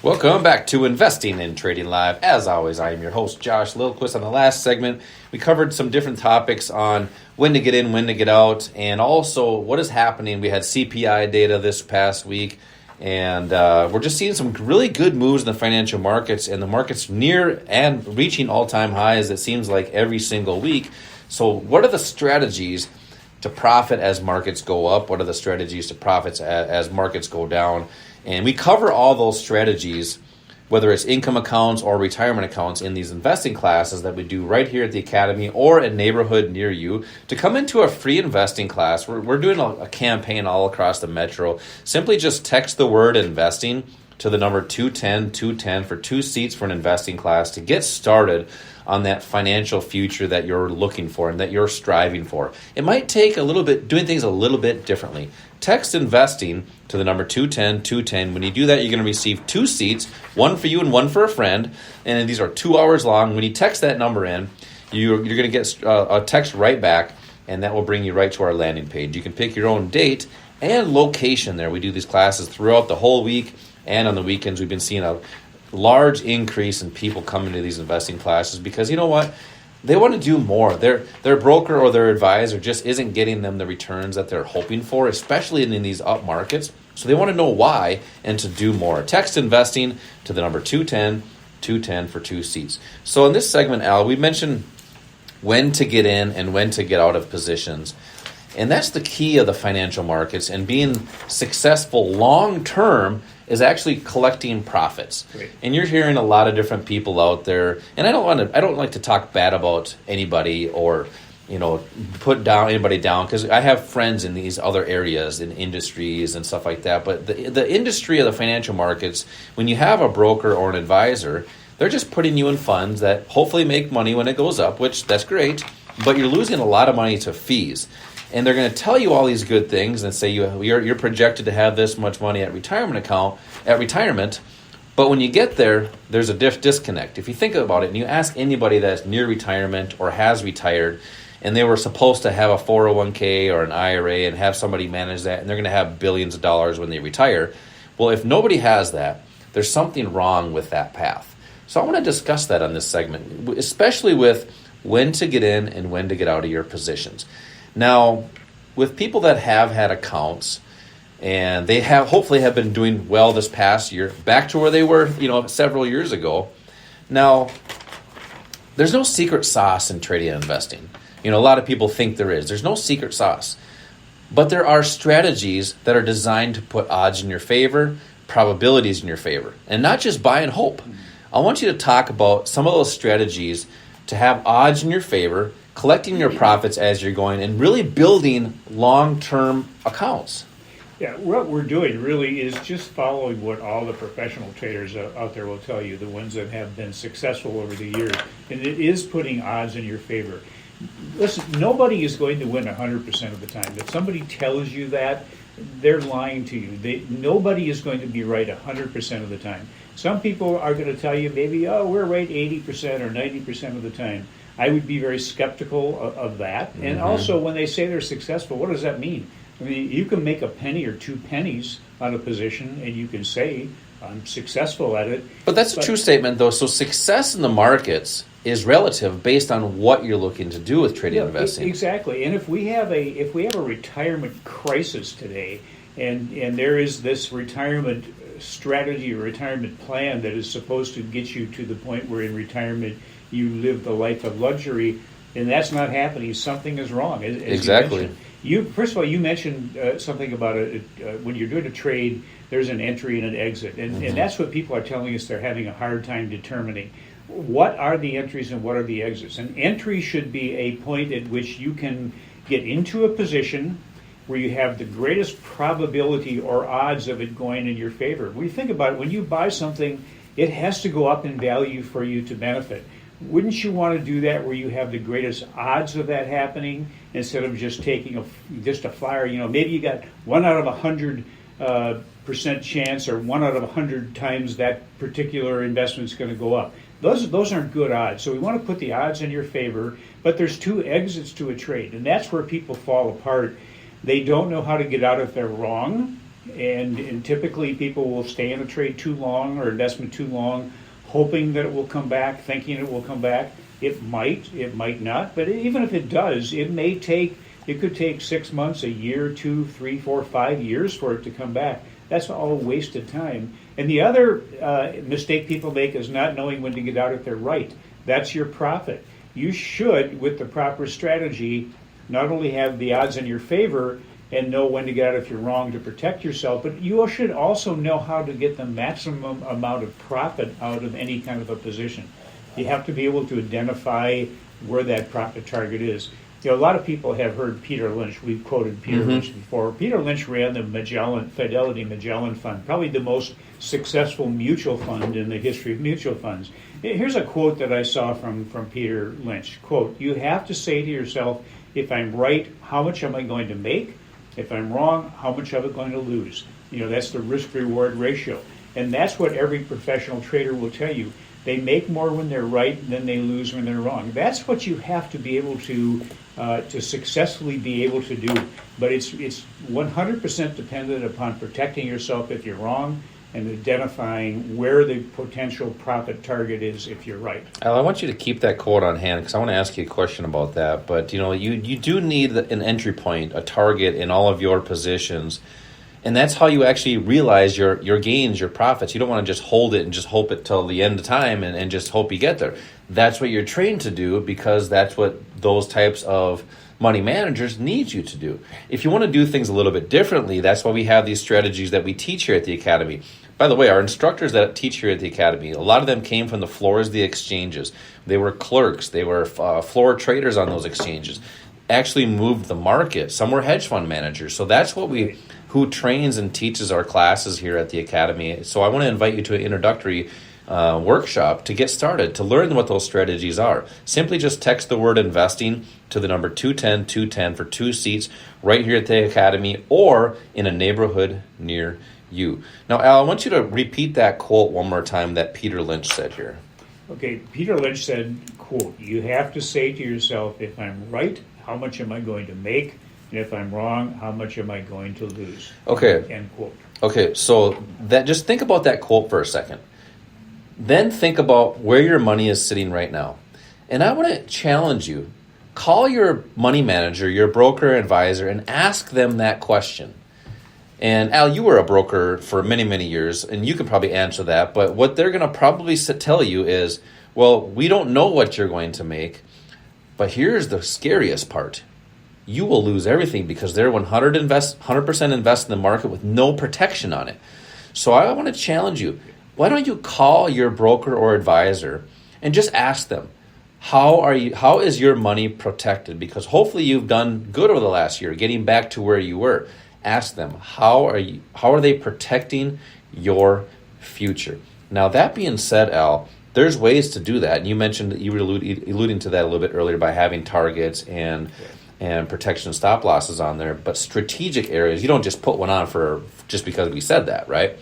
Welcome back to Investing and Trading Live. As always, I am your host, Josh Lilquist. On the last segment, we covered some different topics on when to get in, when to get out, and also what is happening. We had CPI data this past week, and we're just seeing some really good moves in the financial markets, and the market's near and reaching all-time highs, it seems like, every single week. So what are the strategies to profit as markets go up? What are the strategies to profits as markets go down? And we cover all those strategies, whether it's income accounts or retirement accounts, in these investing classes that we do right here at the Academy or a neighborhood near you. To come into a free investing class, we're doing a campaign all across the metro. Simply just text the word investing to the number 210-210 for 2 seats for an investing class to get started on that financial future that you're looking for and that you're striving for. It might take a little bit, doing things a little bit differently. Text investing to the number 210-210. When you do that, you're going to receive 2 seats, one for you and one for a friend. And these are 2 hours long. When you text that number in, you're going to get a text right back, and that will bring you right to our landing page. You can pick your own date and location there. We do these classes throughout the whole week, and on the weekends we've been seeing a large increase in people coming to these investing classes because you know what? They want to do more. Their broker or their advisor just isn't getting them the returns that they're hoping for, especially in these up markets. So they want to know why and to do more. Text investing to the number 210-210 for 2 seats. So in this segment, Al, we mentioned when to get in and when to get out of positions. And that's the key of the financial markets, and being successful long term is actually collecting profits. Great. And you're hearing a lot of different people out there, and I don't like to talk bad about anybody or put anybody down, because I have friends in these other areas, in industries and stuff like that. But the industry of the financial markets, when you have a broker or an advisor, they're just putting you in funds that hopefully make money when it goes up, which that's great, but you're losing a lot of money to fees. And they're going to tell you all these good things and say you're projected to have this much money at retirement, but when you get there, there's a disconnect. If you think about it and you ask anybody that's near retirement or has retired, and they were supposed to have a 401k or an IRA and have somebody manage that, and they're going to have billions of dollars when they retire, well, if nobody has that, there's something wrong with that path. So I want to discuss that on this segment, especially with when to get in and when to get out of your positions. Now, with people that have had accounts and they hopefully have been doing well this past year, back to where they were, several years ago. Now, there's no secret sauce in trading and investing. A lot of people think there is. There's no secret sauce. But there are strategies that are designed to put odds in your favor, probabilities in your favor, and not just buy and hope. I want you to talk about some of those strategies to have odds in your favor, collecting your profits as you're going, and really building long-term accounts. Yeah, what we're doing really is just following what all the professional traders out there will tell you, the ones that have been successful over the years, and it is putting odds in your favor. Listen, nobody is going to win 100% of the time. If somebody tells you that, they're lying to you. Nobody is going to be right 100% of the time. Some people are going to tell you maybe, we're right 80% or 90% of the time. I would be very skeptical of that. Mm-hmm. And also, when they say they're successful, what does that mean? I mean, you can make a penny or 2 pennies on a position, and you can say, I'm successful at it. But that's a true statement, though. So success in the markets is relative based on what you're looking to do with trading and investing. Exactly. And if we have a retirement crisis today, and there is this retirement strategy or retirement plan that is supposed to get you to the point where in retirement you live the life of luxury, and that's not happening, something is wrong. As exactly. First of all, you mentioned something about when you're doing a trade, there's an entry and an exit. And that's what people are telling us they're having a hard time determining. What are the entries and what are the exits? An entry should be a point at which you can get into a position where you have the greatest probability or odds of it going in your favor. When you think about it, when you buy something, it has to go up in value for you to benefit. Wouldn't you want to do that where you have the greatest odds of that happening instead of just taking just a flyer? Maybe you got 1 out of 100% chance, or 1 out of 100 times that particular investment's going to go up. Those aren't good odds. So we want to put the odds in your favor, but there's 2 exits to a trade, and that's where people fall apart. They don't know how to get out if they're wrong, And typically people will stay in a trade too long or investment too long, hoping that it will come back, thinking it will come back. It might not, but even if it does, it could take 6 months, a year, 2, 3, 4, 5 years for it to come back. That's all wasted time. And the other mistake people make is not knowing when to get out if they're right. That's your profit. You should, with the proper strategy, not only have the odds in your favor and know when to get out if you're wrong to protect yourself, but you should also know how to get the maximum amount of profit out of any kind of a position. You have to be able to identify where that profit target is. You know, a lot of people have heard Peter Lynch. We've quoted Peter Lynch before. Peter Lynch ran the Fidelity Magellan Fund, probably the most successful mutual fund in the history of mutual funds. Here's a quote that I saw from Peter Lynch. Quote, "You have to say to yourself, if I'm right, how much am I going to make? If I'm wrong, how much am I going to lose?" You know, that's the risk-reward ratio. And that's what every professional trader will tell you. They make more when they're right than they lose when they're wrong. That's what you have to be able to successfully be able to do. But it's 100% dependent upon protecting yourself if you're wrong and identifying where the potential profit target is if you're right. Al, I want you to keep that quote on hand because I want to ask you a question about that. But, you know, you do need an entry point, a target in all of your positions. And that's how you actually realize your gains, your profits. You don't want to just hold it and just hope it till the end of time and just hope you get there. That's what you're trained to do because that's what those types of money managers need you to do. If you want to do things a little bit differently, that's why we have these strategies that we teach here at the Academy. By the way, our instructors that teach here at the Academy, a lot of them came from the floors of the exchanges. They were clerks. They were floor traders on those exchanges. Actually moved the market. Some were hedge fund managers. So that's what who trains and teaches our classes here at the Academy. So I want to invite you to an introductory workshop to get started, to learn what those strategies are. Simply just text the word investing to the number 210-210 for 2 seats right here at the Academy or in a neighborhood near you. Now, Al, I want you to repeat that quote one more time that Peter Lynch said here. Okay, Peter Lynch said, quote, "You have to say to yourself, if I'm right, how much am I going to make? And if I'm wrong, how much am I going to lose?" Okay. End quote. Okay, so just think about that quote for a second. Then think about where your money is sitting right now. And I want to challenge you. Call your money manager, your broker advisor, and ask them that question. And Al, you were a broker for many, many years, and you can probably answer that. But what they're going to probably tell you is, well, we don't know what you're going to make, but here's the scariest part. You will lose everything because they're 100% invest in the market with no protection on it. So I want to challenge you. Why don't you call your broker or advisor and just ask them, how is your money protected? Because hopefully you've done good over the last year, getting back to where you were. Ask them, how are they protecting your future? Now, that being said, Al, there's ways to do that. And you mentioned that you were alluding to that a little bit earlier by having targets and protection stop losses on there. But strategic areas, you don't just put one on for just because we said that, right?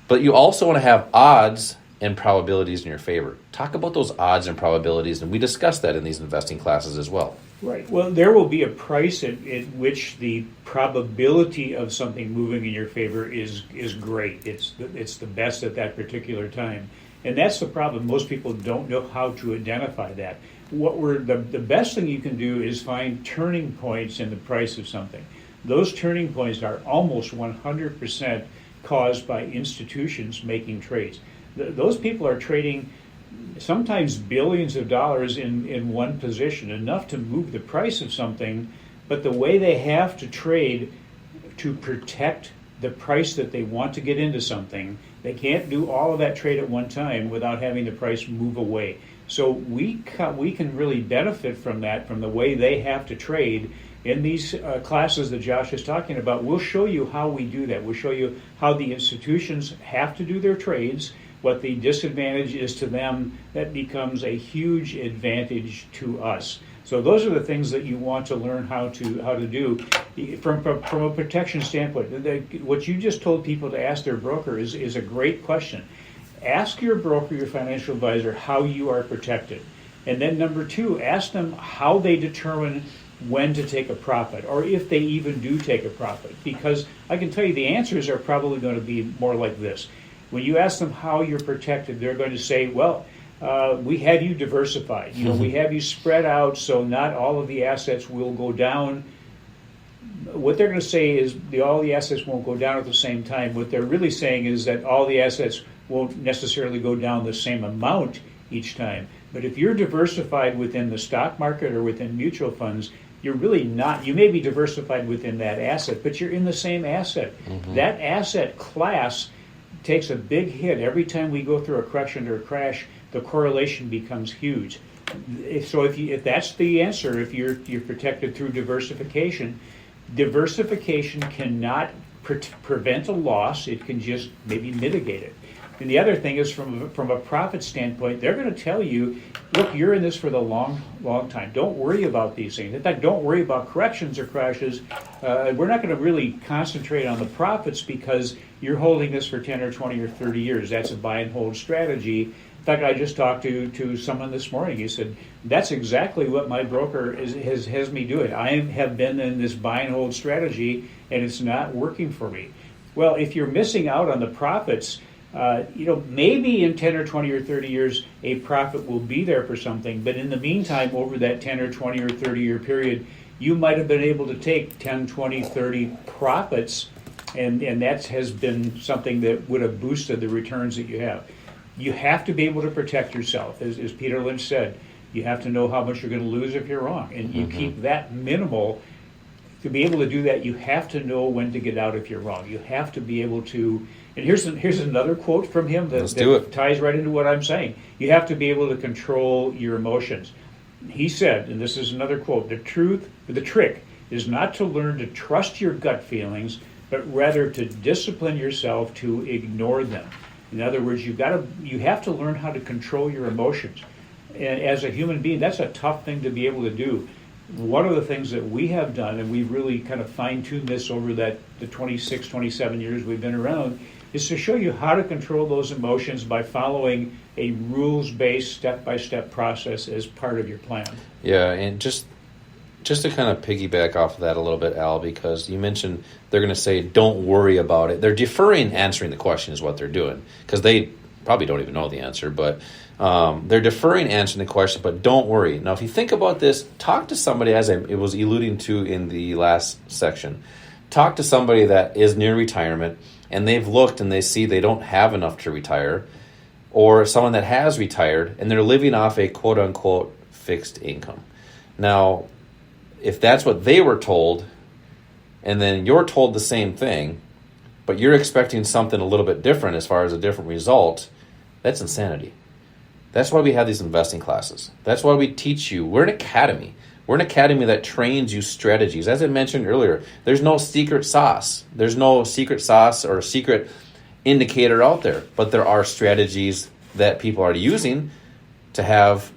But you also want to have odds and probabilities in your favor. Talk about those odds and probabilities, and we discussed that in these investing classes as well. Right. Well, there will be a price at which the probability of something moving in your favor is great. It's the best at that particular time. And that's the problem. Most people don't know how to identify that. The best thing you can do is find turning points in the price of something. Those turning points are almost 100% caused by institutions making trades. Those people are trading sometimes billions of dollars in one position, enough to move the price of something, but the way they have to trade to protect the price that they want to get into something, they can't do all of that trade at one time without having the price move away. So we can really benefit from that, from the way they have to trade. In these classes that Josh is talking about, we'll show you how we do that. We'll show you how the institutions have to do their trades, what the disadvantage is to them. That becomes a huge advantage to us. So those are the things that you want to learn how to do from a protection standpoint. What you just told people to ask their broker is a great question. Ask your broker, your financial advisor, how you are protected. And then number two, ask them how they determine when to take a profit, or if they even do take a profit. Because I can tell you the answers are probably going to be more like this. When you ask them how you're protected, they're going to say, well, we have you diversified. We have you spread out so not all of the assets will go down. What they're going to say is all the assets won't go down at the same time. What they're really saying is that all the assets won't necessarily go down the same amount each time. But if you're diversified within the stock market or within mutual funds, you're really not. You may be diversified within that asset, but you're in the same asset. That asset class takes a big hit every time we go through a correction or a crash. The correlation becomes huge. So if that's the answer, if you're protected through diversification cannot prevent a loss. It can just maybe mitigate it. And the other thing is from a profit standpoint, they're going to tell you, look, you're in this for the long time. Don't worry about these things. In fact, don't worry about corrections or crashes. We're not going to really concentrate on the profits because you're holding this for 10 or 20 or 30 years. That's a buy and hold strategy. In fact, I just talked to someone this morning. He said, that's exactly what my broker has me doing. I have been in this buy and hold strategy, and it's not working for me. Well, if you're missing out on the profits, maybe in 10 or 20 or 30 years, a profit will be there for something. But in the meantime, over that 10 or 20 or 30 year period, you might have been able to take 10, 20, 30 profits, and that has been something that would have boosted the returns that you have. You have to be able to protect yourself. As Peter Lynch said, you have to know how much you're going to lose if you're wrong. And you keep that minimal. To be able to do that, you have to know when to get out if you're wrong. You have to be able to, and here's another quote from him that ties right into what I'm saying. You have to be able to control your emotions. He said, and this is another quote, the trick is not to learn to trust your gut feelings, but rather to discipline yourself to ignore them. In other words, you have to learn how to control your emotions. And as a human being, that's a tough thing to be able to do. One of the things that we have done, and we've really kind of fine-tuned this over the 26, 27 years we've been around, is to show you how to control those emotions by following a rules-based, step-by-step process as part of your plan. Yeah, and just to kind of piggyback off of that a little bit, Al, because you mentioned they're going to say, don't worry about it. They're deferring answering the question is what they're doing, because they probably don't even know the answer, but they're deferring answering the question, but don't worry. Now, if you think about this, talk to somebody, as it was alluding to in the last section, talk to somebody that is near retirement, and they've looked and they see they don't have enough to retire, or someone that has retired, and they're living off a quote-unquote fixed income. Now, if that's what they were told, and then you're told the same thing, but you're expecting something a little bit different as far as a different result, that's insanity. That's why we have these investing classes. That's why we teach you. We're an academy. We're an academy that trains you strategies. As I mentioned earlier, there's no secret sauce. There's no secret sauce or secret indicator out there, but there are strategies that people are using to have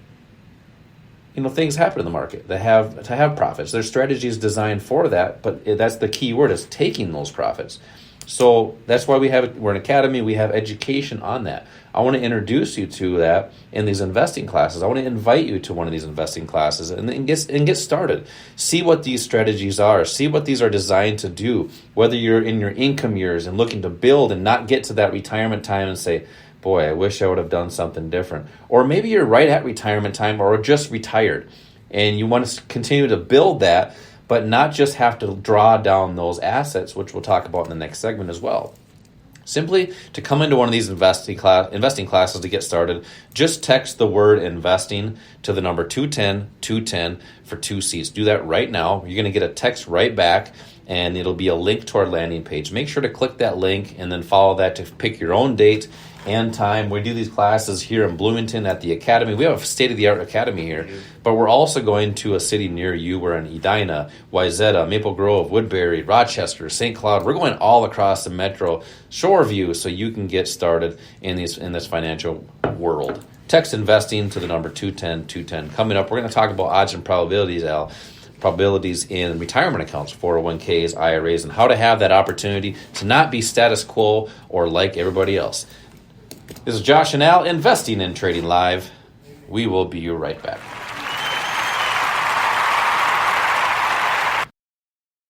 things happen in the market, to have profits. There's strategies designed for that, but that's the key word, is taking those profits. So that's why we're an academy. We have education on that. I want to introduce you to that in these investing classes. I want to invite you to one of these investing classes and get started. See what these strategies are. See what these are designed to do. Whether you're in your income years and looking to build and not get to that retirement time and say, boy, I wish I would have done something different. Or maybe you're right at retirement time or just retired and you want to continue to build that, but not just have to draw down those assets, which we'll talk about in the next segment as well. Simply to come into one of these investing classes to get started, just text the word investing to the number 210-210 for 2 seats. Do that right now. You're going to get a text right back, and it'll be a link to our landing page. Make sure to click that link and then follow that to pick your own date and time. We do these classes here in Bloomington at the Academy. We have a state-of-the-art Academy here, but we're also going to a city near you. We're in Edina, Wayzata, Maple Grove, Woodbury, Rochester, St. Cloud. We're going all across the metro Shoreview so you can get started in this financial world. Text investing to the number 210-210. Coming up, we're going to talk about odds and probabilities, Al. Probabilities in retirement accounts, 401ks, IRAs, and how to have that opportunity to not be status quo or like everybody else. This is Josh and Al, Investing and Trading Live. We will be right back.